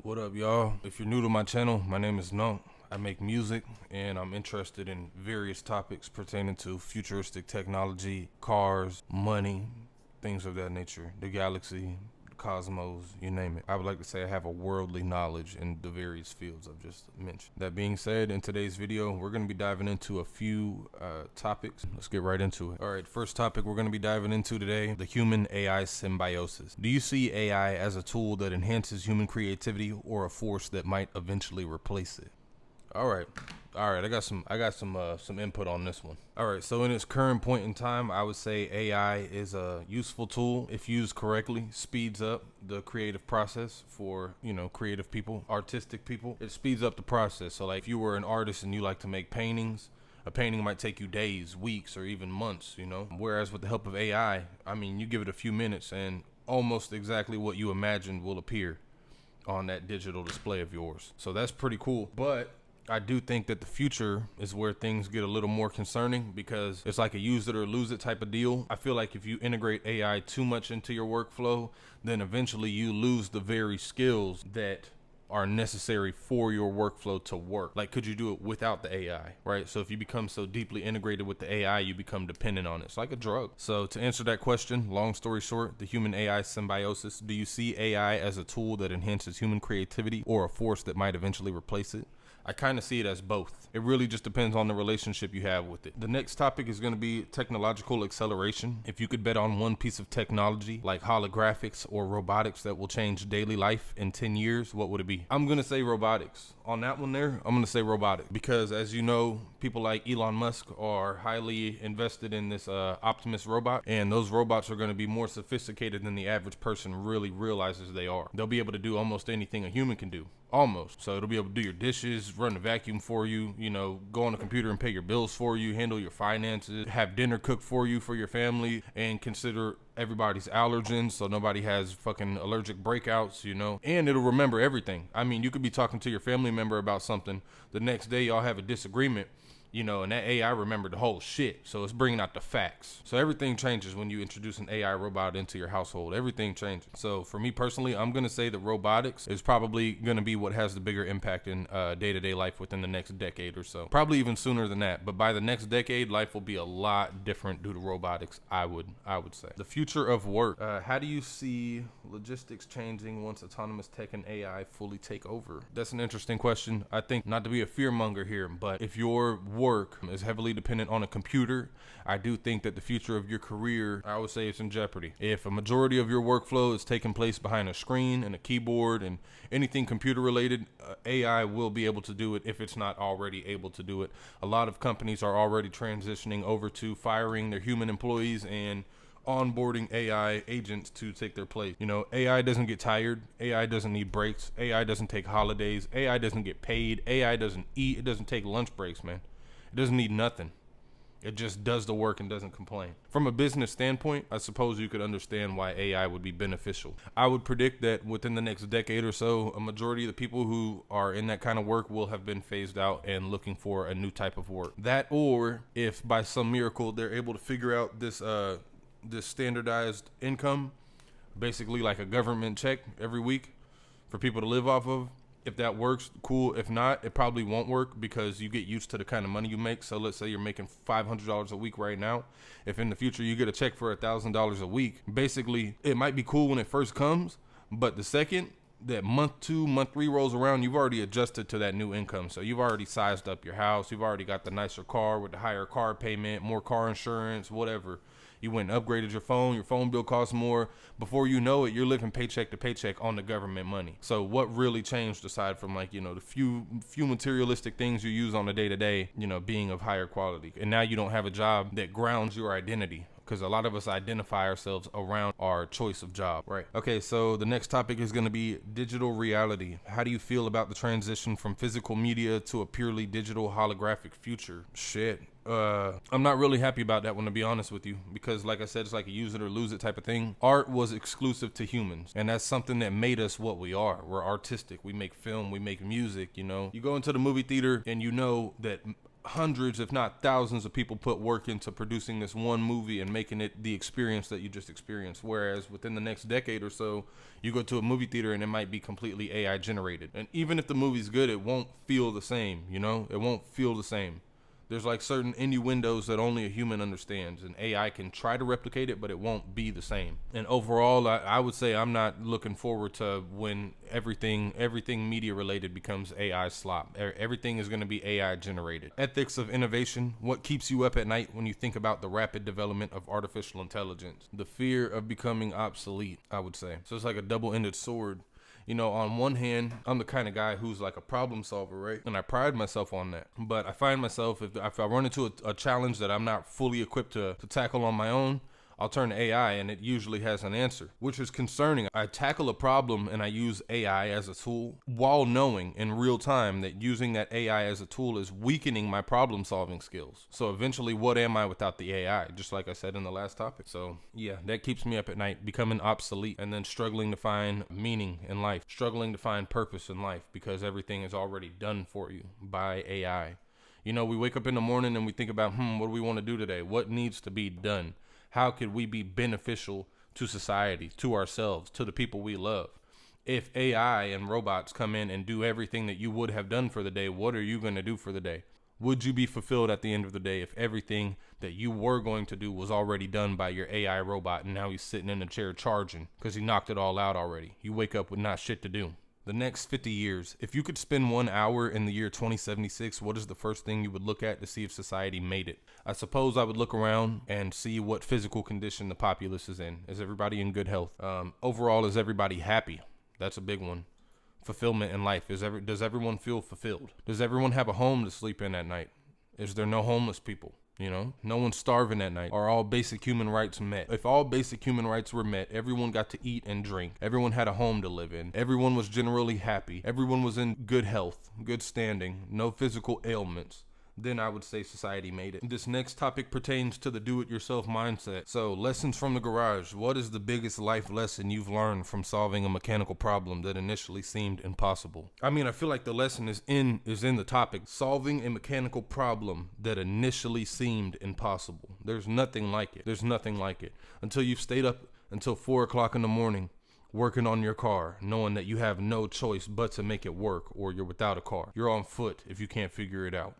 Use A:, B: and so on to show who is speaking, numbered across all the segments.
A: What up, y'all? If you're new to my channel, my name is Nunk. I make music and I'm interested in various topics pertaining to futuristic technology, cars, money, things of that nature, the galaxy, the cosmos, you name it. I would like to say I have a worldly knowledge in the various fields I've just mentioned. That being said, in today's video, we're going to be diving into a few topics. Let's get right into it. All right, first topic we're going to be diving into today, the human AI symbiosis. Do you see AI as a tool that enhances human creativity or a force that might eventually replace it? All right. I got some input on this one. All right. So in its current point in time, I would say AI is a useful tool if used correctly. Speeds up the creative process for, creative people, artistic people. It speeds up the process. So like if you were an artist and you like to make paintings, a painting might take you days, weeks, or even months, Whereas with the help of AI, you give it a few minutes and almost exactly what you imagined will appear on that digital display of yours. So that's pretty cool. But I do think that the future is where things get a little more concerning because it's like a use it or lose it type of deal. I feel like if you integrate AI too much into your workflow, then eventually you lose the very skills that are necessary for your workflow to work. Like, could you do it without the AI, right? So if you become so deeply integrated with the AI, you become dependent on it. It's like a drug. So to answer that question, long story short, the human AI symbiosis, do you see AI as a tool that enhances human creativity or a force that might eventually replace it? I kind of see it as both. It really just depends on the relationship you have with it. The next topic is going to be technological acceleration. If you could bet on one piece of technology like holographics or robotics that will change daily life in 10 years, what would it be? I'm going to say robotics. On that one there, I'm going to say robotics because as you know, people like Elon Musk are highly invested in this Optimus robot, and those robots are going to be more sophisticated than the average person really realizes they are. They'll be able to do almost anything a human can do. Almost. So it'll be able to do your dishes, run the vacuum for you, go on the computer and pay your bills for you, handle your finances, have dinner cooked for you for your family, and consider everybody's allergens so nobody has fucking allergic breakouts, and it'll remember everything. You could be talking to your family member about something. The next day y'all have a disagreement, and that AI remembered the whole shit. So it's bringing out the facts. So everything changes when you introduce an AI robot into your household. Everything changes. So for me personally, I'm going to say that robotics is probably going to be what has the bigger impact in day-to-day life within the next decade or so. Probably even sooner than that. But by the next decade, life will be a lot different due to robotics, I would say. The future of work. How do you see logistics changing once autonomous tech and AI fully take over? That's an interesting question. I think, not to be a fearmonger here, but if your work is heavily dependent on a computer, I do think that the future of your career, I would say, it's in jeopardy. If a majority of your workflow is taking place behind a screen and a keyboard and anything computer related, AI will be able to do it if it's not already able to do it. A lot of companies are already transitioning over to firing their human employees and onboarding AI agents to take their place. AI doesn't get tired. AI doesn't need breaks. AI doesn't take holidays. AI doesn't get paid. AI doesn't eat. It doesn't take lunch breaks, man. It doesn't need nothing. It just does the work and doesn't complain. From a business standpoint, I suppose you could understand why AI would be beneficial. I would predict that within the next decade or so, a majority of the people who are in that kind of work will have been phased out and looking for a new type of work. That, or if by some miracle they're able to figure out this standardized income, basically like a government check every week for people to live off of. If that works, cool. If not, it probably won't work because you get used to the kind of money you make. So let's say you're making $500 a week right now. If in the future you get a check for $1,000 a week, basically it might be cool when it first comes, but the second that month 2, month 3 rolls around, you've already adjusted to that new income. So you've already sized up your house. You've already got the nicer car with the higher car payment, more car insurance, whatever. You went and upgraded your phone bill costs more. Before you know it, you're living paycheck to paycheck on the government money. So what really changed aside from the few materialistic things you use on a day-to-day, being of higher quality? And now you don't have a job that grounds your identity, because a lot of us identify ourselves around our choice of job, right? Okay, so the next topic is going to be digital reality. How do you feel about the transition from physical media to a purely digital holographic future? Shit. I'm not really happy about that one, to be honest with you, because like I said, it's like a use it or lose it type of thing. Art was exclusive to humans, and that's something that made us what we are. We're artistic. We make film, we make music, You go into the movie theater and you know that hundreds, if not thousands of people put work into producing this one movie and making it the experience that you just experienced. Whereas within the next decade or so, you go to a movie theater and it might be completely AI generated. And even if the movie's good, it won't feel the same, you know? It won't feel the same. There's like certain innuendos that only a human understands, and AI can try to replicate it, but it won't be the same. And overall, I would say I'm not looking forward to when everything media related becomes AI slop. Everything is going to be AI generated. Ethics of innovation. What keeps you up at night when you think about the rapid development of artificial intelligence? The fear of becoming obsolete, I would say. So it's like a double-ended sword. You know, on one hand, I'm the kind of guy who's like a problem solver, right? And I pride myself on that. But I find myself, if I run into a challenge that I'm not fully equipped to tackle on my own, I'll turn to AI and it usually has an answer, which is concerning. I tackle a problem and I use AI as a tool while knowing in real time that using that AI as a tool is weakening my problem solving skills. So eventually, what am I without the AI? Just like I said in the last topic. So yeah, that keeps me up at night, becoming obsolete and then struggling to find meaning in life, struggling to find purpose in life because everything is already done for you by AI. You know, we wake up in the morning and we think about, what do we want to do today? What needs to be done? How could we be beneficial to society, to ourselves, to the people we love? If AI and robots come in and do everything that you would have done for the day, what are you going to do for the day? Would you be fulfilled at the end of the day if everything that you were going to do was already done by your AI robot and now he's sitting in a chair charging because he knocked it all out already? You wake up with not shit to do. The next 50 years, if you could spend 1 hour in the year 2076, what is the first thing you would look at to see if society made it? I suppose I would look around and see what physical condition the populace is in. Is everybody in good health? Overall, is everybody happy? That's a big one. Fulfillment in life. Does everyone feel fulfilled? Does everyone have a home to sleep in at night? Is there no homeless people? You know, no one's starving at night. Are all basic human rights met? If all basic human rights were met, everyone got to eat and drink. Everyone had a home to live in. Everyone was generally happy. Everyone was in good health, good standing, no physical ailments. Then I would say society made it. This next topic pertains to the do-it-yourself mindset. So, lessons from the garage. What is the biggest life lesson you've learned from solving a mechanical problem that initially seemed impossible? I mean, I feel like the lesson is in the topic. Solving a mechanical problem that initially seemed impossible. There's nothing like it. There's nothing like it. Until you've stayed up until 4 o'clock in the morning working on your car, knowing that you have no choice but to make it work, or you're without a car. You're on foot if you can't figure it out.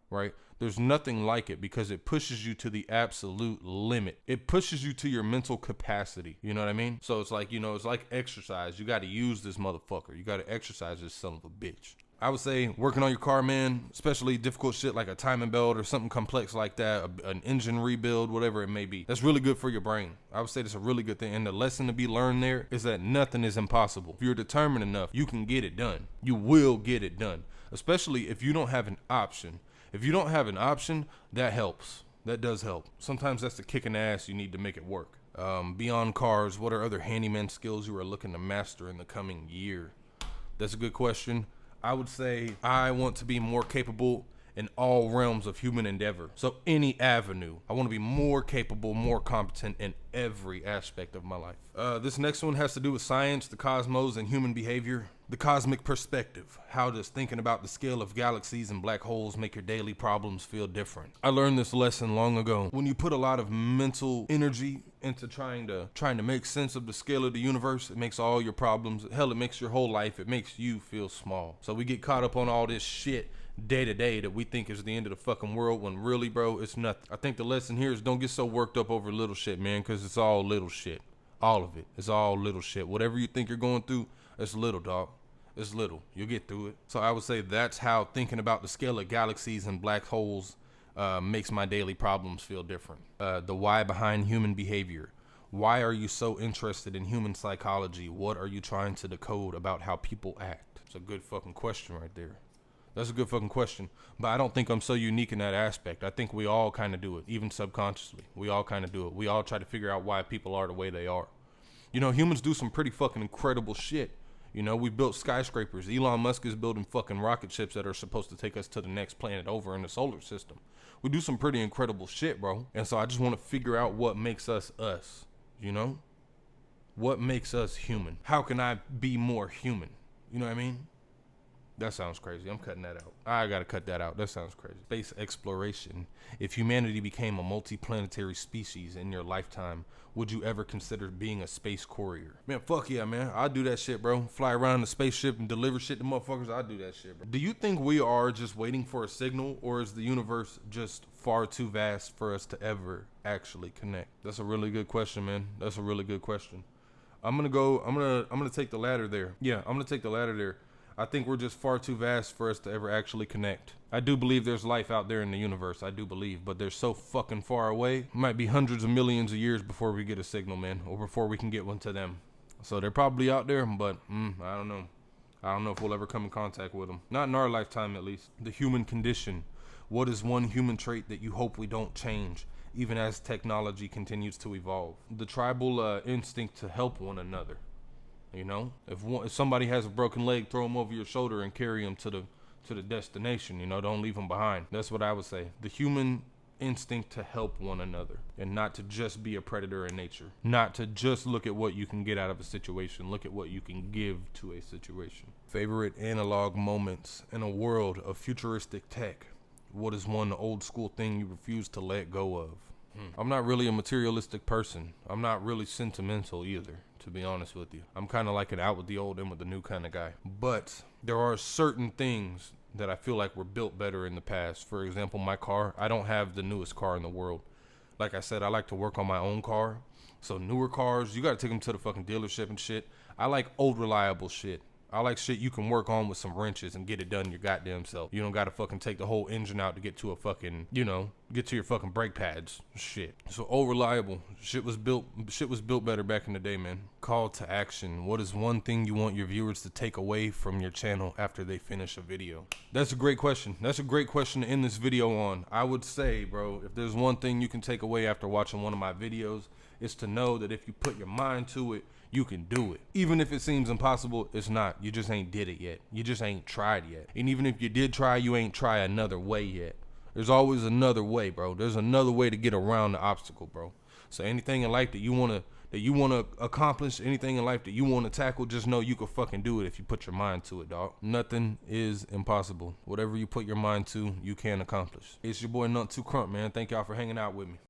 A: Right? There's nothing like it because it pushes you to the absolute limit. It pushes you to your mental capacity. You know what I mean? So it's like, it's like exercise. You got to use this motherfucker. You got to exercise this son of a bitch. I would say working on your car, man, especially difficult shit like a timing belt or something complex like that, an engine rebuild, whatever it may be. That's really good for your brain. I would say that's a really good thing. And the lesson to be learned there is that nothing is impossible. If you're determined enough, you can get it done. You will get it done, especially if you don't have an option. If you don't have an option, that helps. That does help. Sometimes that's the kick in the ass you need to make it work. Beyond cars, what are other handyman skills you are looking to master in the coming year? That's a good question. I would say I want to be more capable in all realms of human endeavor. So any avenue. I want to be more capable, more competent in every aspect of my life. This next one has to do with science, the cosmos, and human behavior. The cosmic perspective. How does thinking about the scale of galaxies and black holes make your daily problems feel different? I learned this lesson long ago. When you put a lot of mental energy into trying to make sense of the scale of the universe, it makes all your problems, hell, it makes your whole life, it makes you feel small. So we get caught up on all this shit day to day that we think is the end of the fucking world when really, bro, it's nothing. I think the lesson here is don't get so worked up over little shit, man, because it's all little shit. All of it. It's all little shit. Whatever you think you're going through, it's little, dog. It's little. You'll get through it. So I would say that's how thinking about the scale of galaxies and black holes makes my daily problems feel different. The why behind human behavior. Why are you so interested in human psychology? What are you trying to decode about how people act? It's a good fucking question right there. That's a good fucking question. But I don't think I'm so unique in that aspect. I think we all kind of do it, even subconsciously. We all kind of do it. We all try to figure out why people are the way they are. Humans do some pretty fucking incredible shit. We built skyscrapers. Elon Musk is building fucking rocket ships that are supposed to take us to the next planet over in the solar system. We do some pretty incredible shit, bro. And so I just want to figure out what makes us us, What makes us human? How can I be more human? You know what I mean? That sounds crazy. I'm cutting that out. I gotta cut that out. That sounds crazy. Space exploration. If humanity became a multi-planetary species in your lifetime, would you ever consider being a space courier? Man, fuck yeah, man. I'd do that shit, bro. Fly around in a spaceship and deliver shit to motherfuckers. I'd do that shit, bro. Do you think we are just waiting for a signal, or is the universe just far too vast for us to ever actually connect? That's a really good question, man. That's a really good question. I'm gonna take the latter there. Yeah, I'm gonna take the latter there. I think we're just far too vast for us to ever actually connect. I do believe there's life out there in the universe. I do believe, but they're so fucking far away. It might be hundreds of millions of years before we get a signal, man, or before we can get one to them. So they're probably out there, but I don't know. I don't know if we'll ever come in contact with them. Not in our lifetime, at least. The human condition. What is one human trait that you hope we don't change, even as technology continues to evolve? The tribal instinct to help one another. You know, if somebody has a broken leg, throw them over your shoulder and carry them to the destination. You know, don't leave them behind. That's what I would say. The human instinct to help one another and not to just be a predator in nature. Not to just look at what you can get out of a situation. Look at what you can give to a situation. Favorite analog moments in a world of futuristic tech. What is one old school thing you refuse to let go of? I'm not really a materialistic person. I'm not really sentimental either, to be honest with you. I'm kind of like an out with the old, in with the new kind of guy. But there are certain things that I feel like were built better in the past. For example, my car. I don't have the newest car in the world. Like I said, I like to work on my own car. So newer cars, you got to take them to the fucking dealership and shit. I like old reliable shit. I like shit you can work on with some wrenches and get it done your goddamn self. You don't gotta fucking take the whole engine out to get to a fucking, get to your fucking brake pads. Shit. So old reliable. Shit was built better back in the day, man. Call to action. What is one thing you want your viewers to take away from your channel after they finish a video? That's a great question. That's a great question to end this video on. I would say, bro, if there's one thing you can take away after watching one of my videos, it's to know that if you put your mind to it, you can do it. Even if it seems impossible, it's not. You just ain't did it yet. You just ain't tried yet. And even if you did try, you ain't try another way yet. There's always another way, bro. There's another way to get around the obstacle, bro. So anything in life that you wanna accomplish, anything in life that you wanna tackle, just know you can fucking do it if you put your mind to it, dog. Nothing is impossible. Whatever you put your mind to, you can accomplish. It's your boy Nut 2 Crump, man. Thank y'all for hanging out with me.